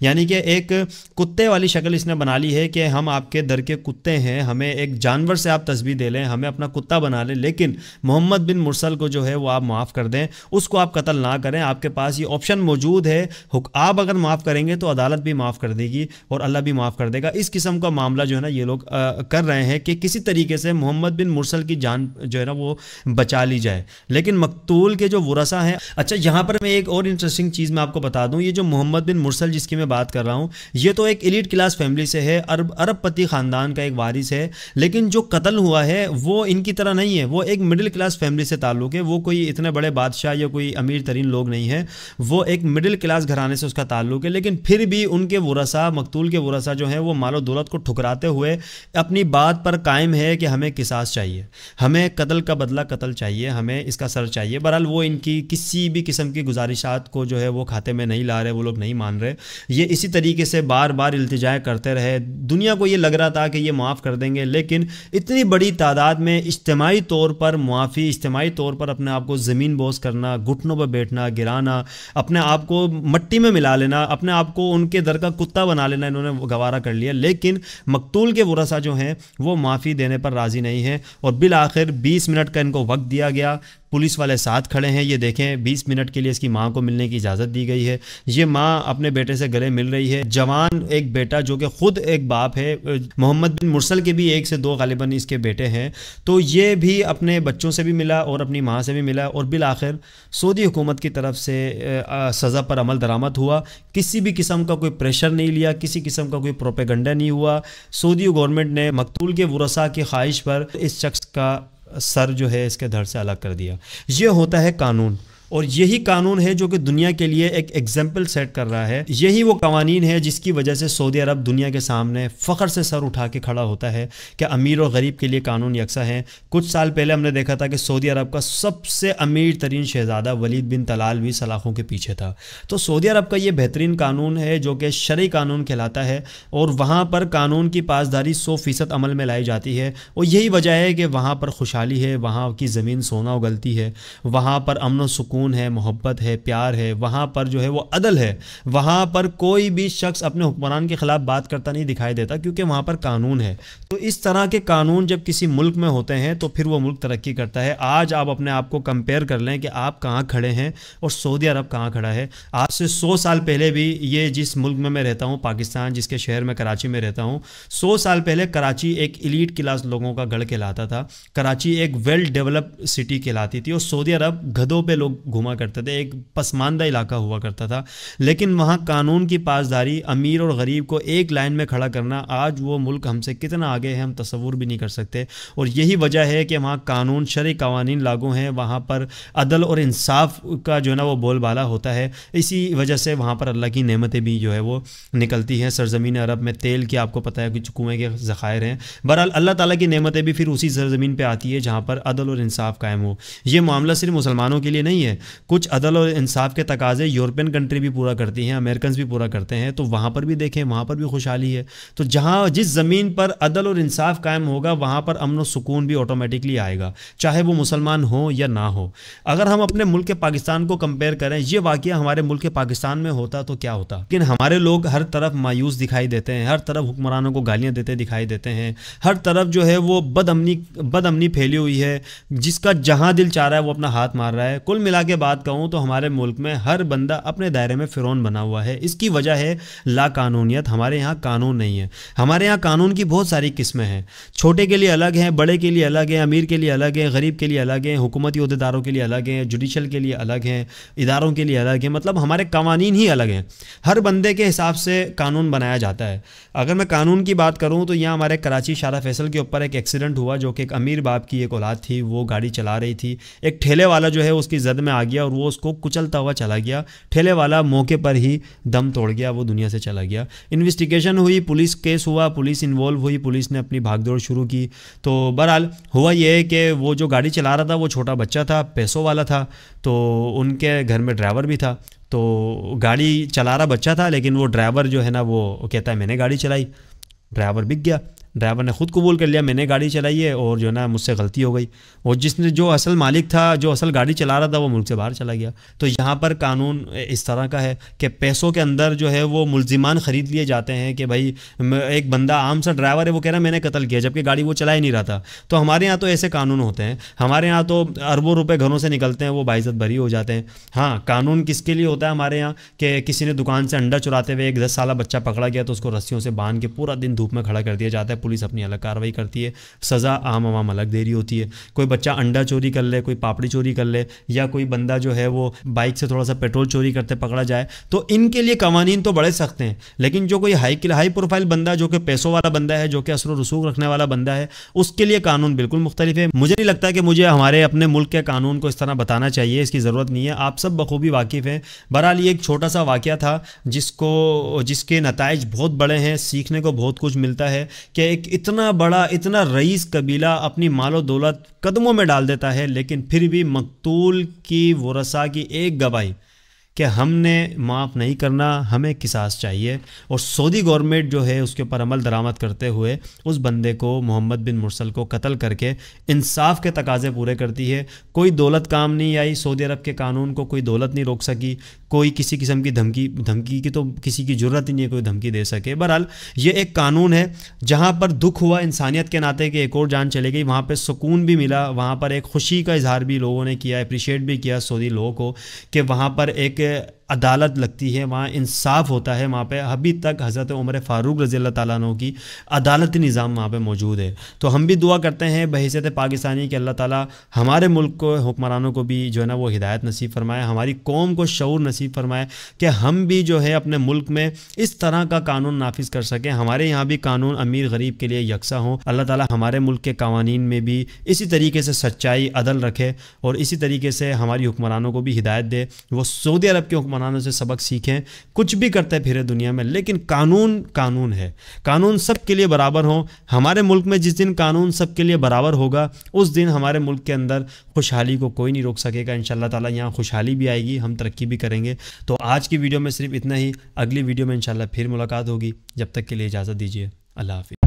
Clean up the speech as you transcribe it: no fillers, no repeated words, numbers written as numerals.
یعنی کہ ایک کتے والی شکل اس نے بنا لی ہے کہ ہم آپ کے در کے کتے ہیں، ہمیں ایک جانور سے آپ تشبیہ دے لیں، ہمیں اپنا کتا بنا لیں، لیکن محمد بن مرسل کو جو ہے وہ آپ معاف کر دیں، اس کو آپ قتل نہ کریں، آپ کے پاس یہ آپشن موجود ہے، آپ اگر معاف کریں گے تو عدالت بھی معاف کر دے گی اور اللہ بھی معاف کر دے گا۔ اس قسم کا معاملہ جو ہے نا یہ لوگ کر رہے ہیں کہ کسی طریقے سے محمد بن مرسل کی جان جو ہے نا وہ بچا لی جائے، لیکن مقتول کے جو ورثاء ہیں، اچھا یہاں پر میں ایک اور انٹرسٹنگ چیز میں آپ کو بتا دوں، یہ جو محمد بن مرسل جس کی میں بات کر رہا ہوں، یہ تو ایک ایلیٹ کلاس فیملی سے ہے، ارب پتی خاندان کا ایک وارث ہے، لیکن جو قتل ہوا ہے وہ ان کی طرح نہیں ہے، وہ ایک مڈل کلاس فیملی سے تعلق ہے، وہ کوئی اتنے بڑے بادشاہ یا کوئی امیر ترین لوگ نہیں ہیں، وہ ایک مڈل کلاس گھرانے سے اس کا تعلق ہے، لیکن پھر بھی ان کے ورثاء، مقتول کے ورثاء جو ہیں وہ مال و دولت کو ٹھکراتے ہوئے اپنی بات پر قائم ہے کہ ہمیں قصاص چاہیے، ہمیں قتل کا بدلہ قتل چاہیے، ہمیں اس کا سر چاہیے۔ بہرحال وہ ان کی کسی بھی قسم کی گزارشات کو جو ہے وہ کھاتے میں نہیں لا رہے، وہ لوگ نہیں مان رہے، یہ اسی طریقے سے بار بار التجائیں کرتے رہے، دنیا کو یہ لگ رہا تھا کہ یہ معاف کر دیں گے، لیکن اتنی بڑی تعداد میں اجتماعی طور پر معافی، اجتماعی طور پر اپنے آپ کو زمین بوس کرنا، گھٹنوں پہ بیٹھنا، گرانا، اپنے آپ کو مٹی میں ملا لینا، اپنے آپ کو ان کے در کا کتا بنا لینا، انہوں نے گوارا کر لیا، لیکن مقتول کے ورثاء جو ہیں وہ معافی دینے پر راضی نہیں ہیں، اور بالآخر 20 منٹ کا ان کو وقت دیا گیا، پولیس والے ساتھ کھڑے ہیں، یہ دیکھیں 20 منٹ کے لیے اس کی ماں کو ملنے کی اجازت دی گئی ہے، یہ ماں اپنے بیٹے سے گلے مل رہی ہے، جوان ایک بیٹا جو کہ خود ایک باپ ہے، محمد بن مرسل کے بھی 1 سے 2 غالباً اس کے بیٹے ہیں، تو یہ بھی اپنے بچوں سے بھی ملا اور اپنی ماں سے بھی ملا، اور بالآخر سعودی حکومت کی طرف سے سزا پر عمل درآمد ہوا، کسی بھی قسم کا کوئی پریشر نہیں لیا، کسی قسم کا کوئی پروپیگنڈا نہیں ہوا، سعودی گورنمنٹ نے مقتول کے ورثاء کی خواہش پر اس شخص کا سر جو ہے اس کے دھڑ سے الگ کر دیا۔ یہ ہوتا ہے قانون، اور یہی قانون ہے جو کہ دنیا کے لیے ایک ایگزامپل سیٹ کر رہا ہے، یہی وہ قوانین ہے جس کی وجہ سے سعودی عرب دنیا کے سامنے فخر سے سر اٹھا کے کھڑا ہوتا ہے کہ امیر اور غریب کے لیے قانون یکساں ہیں۔ کچھ سال پہلے ہم نے دیکھا تھا کہ سعودی عرب کا سب سے امیر ترین شہزادہ ولید بن طلال بھی سلاخوں کے پیچھے تھا، تو سعودی عرب کا یہ بہترین قانون ہے جو کہ شرعی قانون کہلاتا ہے، اور وہاں پر قانون کی پاسداری 100% عمل میں لائی جاتی ہے، اور یہی وجہ ہے کہ وہاں پر خوشحالی ہے، وہاں کی زمین سونا اگلتی ہے، وہاں پر امن و سکون ہے، محبت ہے، پیار ہے، وہاں پر جو ہے وہ عدل ہے، وہاں پر کوئی بھی شخص اپنے حکمران کے خلاف بات کرتا نہیں دکھائی دیتا، کیونکہ وہاں پر قانون ہے۔ تو اس طرح کے قانون جب کسی ملک میں ہوتے ہیں تو پھر وہ ملک ترقی کرتا ہے۔ آج آپ اپنے آپ کو کمپیئر کر لیں کہ آپ کہاں کھڑے ہیں اور سعودی عرب کہاں کھڑا ہے۔ آج سے 100 سال پہلے بھی یہ جس ملک میں رہتا ہوں، پاکستان، جس کے شہر میں کراچی میں رہتا ہوں، 100 سال پہلے کراچی ایک ایلیٹ کلاس لوگوں کا گڑھ کہلاتا تھا، کراچی ایک ویل ڈیولپ سٹی کہلاتی تھی، اور سعودی عرب گدھوں پہ لوگ گھوما کرتے تھے، ایک پسماندہ علاقہ ہوا کرتا تھا، لیکن وہاں قانون کی پاسداری، امیر اور غریب کو ایک لائن میں کھڑا کرنا، آج وہ ملک ہم سے کتنا آگے ہے ہم تصور بھی نہیں کر سکتے، اور یہی وجہ ہے کہ وہاں قانون، شرعی قوانین لاگو ہیں، وہاں پر عدل اور انصاف کا جو ہے نا وہ بول بالا ہوتا ہے، اسی وجہ سے وہاں پر اللہ کی نعمتیں بھی جو ہے وہ نکلتی ہیں۔ سرزمین عرب میں تیل کی آپ کو پتہ ہے کہ کنویں کے ذخائر ہیں، بہرحال اللہ تعالیٰ کی نعمتیں بھی پھر اسی سرزمین پہ آتی ہے جہاں پر عدل اور انصاف قائم ہو۔ یہ معاملہ صرف مسلمانوں کے لیے نہیں ہے، کچھ عدل اور انصاف کے تقاضے یورپین کنٹری بھی پورا کرتی ہیں، امریکنز بھی پورا کرتے ہیں، تو وہاں پر بھی دیکھیں وہاں پر بھی خوشحالی ہے۔ تو جہاں جس زمین پر عدل اور انصاف قائم ہوگا وہاں پر امن و سکون بھی آٹومیٹکلی آئے گا، چاہے وہ مسلمان ہو یا نہ ہو۔ اگر ہم اپنے ملک پاکستان کو کمپیئر کریں، یہ واقعہ ہمارے ملک پاکستان میں ہوتا تو کیا ہوتا، لیکن ہمارے لوگ ہر طرف مایوس دکھائی دیتے ہیں، ہر طرف حکمرانوں کو گالیاں دیتے دکھائی دیتے ہیں، ہر طرف جو ہے وہ بد امنی پھیلی ہوئی ہے، جس کا جہاں دل چاہ رہا ہے وہ اپنا ہاتھ مار رہا ہے۔ کل ملا کے بات کہوں تو ہمارے ملک میں ہر بندہ اپنے دائرے میں فرعون بنا ہوا ہے، اس کی وجہ ہے لا قانونیت۔ ہمارے یہاں قانون نہیں ہے، ہمارے یہاں قانون کی بہت ساری قسمیں ہیں، چھوٹے کے لیے الگ ہیں، بڑے کے لیے الگ ہیں، امیر کے لیے الگ ہیں، غریب کے لیے الگ ہیں، حکومتی عہدیداروں کے لیے الگ ہیں، جوڈیشل کے لیے الگ ہیں، اداروں کے لیے الگ ہیں، مطلب ہمارے قوانین ہی الگ ہیں، ہر بندے کے حساب سے قانون بنایا جاتا ہے۔ اگر میں قانون کی بات کروں تو یہاں ہمارے کراچی شارع فیصل کے اوپر ایک ایکسیڈنٹ ہوا، جو کہ ایک امیر باپ کی ایک اولاد تھی، وہ گاڑی چلا رہی تھی، ایک ٹھیلے والا جو ہے اس کی زد میں آ گیا اور وہ اس کو کچلتا ہوا چلا گیا، ٹھیلے والا موقع پر ہی دم توڑ گیا، وہ دنیا سے چلا گیا۔ انویسٹیگیشن ہوئی، پولیس کیس ہوا، پولیس انوالو ہوئی، پولیس نے اپنی بھاگ دوڑ شروع کی، تو بہرحال ہوا یہ ہے کہ وہ جو گاڑی چلا رہا تھا وہ چھوٹا بچہ تھا، پیسوں والا تھا، تو ان کے گھر میں ڈرائیور بھی تھا، تو گاڑی چلا رہا بچہ تھا لیکن وہ ڈرائیور جو ہے نا وہ کہتا ہے میں نے گاڑی چلائی، ڈرائیور بک گیا۔ ڈرائیور نے خود قبول کر لیا میں نے گاڑی چلائی ہے اور جو ہے نا مجھ سے غلطی ہو گئی، اور جس نے جو اصل مالک تھا جو اصل گاڑی چلا رہا تھا وہ ملک سے باہر چلا گیا۔ تو یہاں پر قانون اس طرح کا ہے کہ پیسوں کے اندر جو ہے وہ ملزمان خرید لیے جاتے ہیں کہ بھائی ایک بندہ عام سا ڈرائیور ہے وہ کہہ رہا ہے میں نے قتل کیا، جبکہ گاڑی وہ چلا ہی نہیں رہا تھا۔ تو ہمارے یہاں تو ایسے قانون ہوتے ہیں، ہمارے یہاں تو اربوں روپے گھروں سے نکلتے ہیں وہ باعزت بری ہو جاتے ہیں۔ ہاں قانون کس کے لیے ہوتا ہے ہمارے یہاں کہ کسی نے دکان سے انڈا چراتے ہوئے ایک 10 سالہ بچہ پکڑا گیا تو اس کو رسیوں سے باندھ کے پورا دن دھوپ میں کھڑا کر دیا جاتا ہے، پولیس اپنی الگ کارروائی کرتی ہے، سزا عام عوام الگ دے رہی ہوتی ہے۔ کوئی بچہ انڈا چوری کر لے، کوئی پاپڑی چوری کر لے، یا کوئی بندہ جو ہے وہ بائک سے تھوڑا سا پیٹرول چوری کرتے پکڑا جائے، تو ان کے لیے قوانین تو بڑے سخت ہیں، لیکن جو کوئی ہائی پروفائل بندہ جو کہ پیسوں والا بندہ ہے، جو کہ اثر و رسوخ رکھنے والا بندہ ہے، اس کے لیے قانون بالکل مختلف ہے۔ مجھے نہیں لگتا کہ مجھے ہمارے اپنے ملک کے قانون کو اس طرح بتانا چاہیے، اس کی ضرورت نہیں ہے، آپ سب بخوبی واقف ہیں۔ بہرحال یہ ایک چھوٹا سا واقعہ تھا جس کے نتائج بہت بڑے ہیں، سیکھنے کو بہت کچھ ملتا ہے کہ ایک اتنا بڑا اتنا رئیس قبیلہ اپنی مال و دولت قدموں میں ڈال دیتا ہے، لیکن پھر بھی مقتول کی ورثاء کی ایک گواہی کہ ہم نے معاف نہیں کرنا، ہمیں قصاص چاہیے، اور سعودی گورنمنٹ جو ہے اس کے اوپر عمل درآمد کرتے ہوئے اس بندے کو محمد بن مرسل کو قتل کر کے انصاف کے تقاضے پورے کرتی ہے۔ کوئی دولت کام نہیں آئی، سعودی عرب کے قانون کو کوئی دولت نہیں روک سکی، کوئی کسی قسم کی دھمکی کی تو کسی کی ضرورت ہی نہیں ہے کوئی دھمکی دے سکے۔ بہرحال یہ ایک قانون ہے جہاں پر دکھ ہوا انسانیت کے ناطے کہ ایک اور جان چلے گئی، وہاں پہ سکون بھی ملا، وہاں پر ایک خوشی کا اظہار بھی لوگوں نے کیا، اپریشیٹ بھی کیا سعودی لوگوں کو کہ وہاں پر ایک عدالت لگتی ہے، وہاں انصاف ہوتا ہے، وہاں پہ ابھی تک حضرت عمر فاروق رضی اللہ تعالیٰ عنہ کی عدالتی نظام وہاں پہ موجود ہے۔ تو ہم بھی دعا کرتے ہیں بحیثیت پاکستانی کہ اللہ تعالیٰ ہمارے ملک کو حکمرانوں کو بھی جو ہے نا وہ ہدایت نصیب فرمائے، ہماری قوم کو شعور نصیب فرمائے کہ ہم بھی جو ہے اپنے ملک میں اس طرح کا قانون نافذ کر سکیں، ہمارے یہاں بھی قانون امیر غریب کے لیے یکساں ہوں۔ اللہ تعالیٰ ہمارے ملک کے قوانین میں بھی اسی طریقے سے سچائی عدل رکھے اور اسی طریقے سے ہماری حکمرانوں کو بھی ہدایت دے، وہ سعودی عرب کے حکمرانوں سے سبق سیکھیں، کچھ بھی کرتے پھرے دنیا میں، لیکن قانون ہے، قانون سب کے لیے برابر ہوں۔ ہمارے ملک میں جس دن قانون سب کے لیے برابر ہوگا اس دن ہمارے ملک کے اندر خوشحالی کو کوئی نہیں روک سکے گا، انشاءاللہ تعالیٰ یہاں خوشحالی بھی آئے گی، ہم ترقی بھی کریں گے۔ تو آج کی ویڈیو میں صرف اتنا ہی، اگلی ویڈیو میں انشاءاللہ پھر ملاقات ہوگی، جب تک کے لیے اجازت دیجیے، اللہ حافظ۔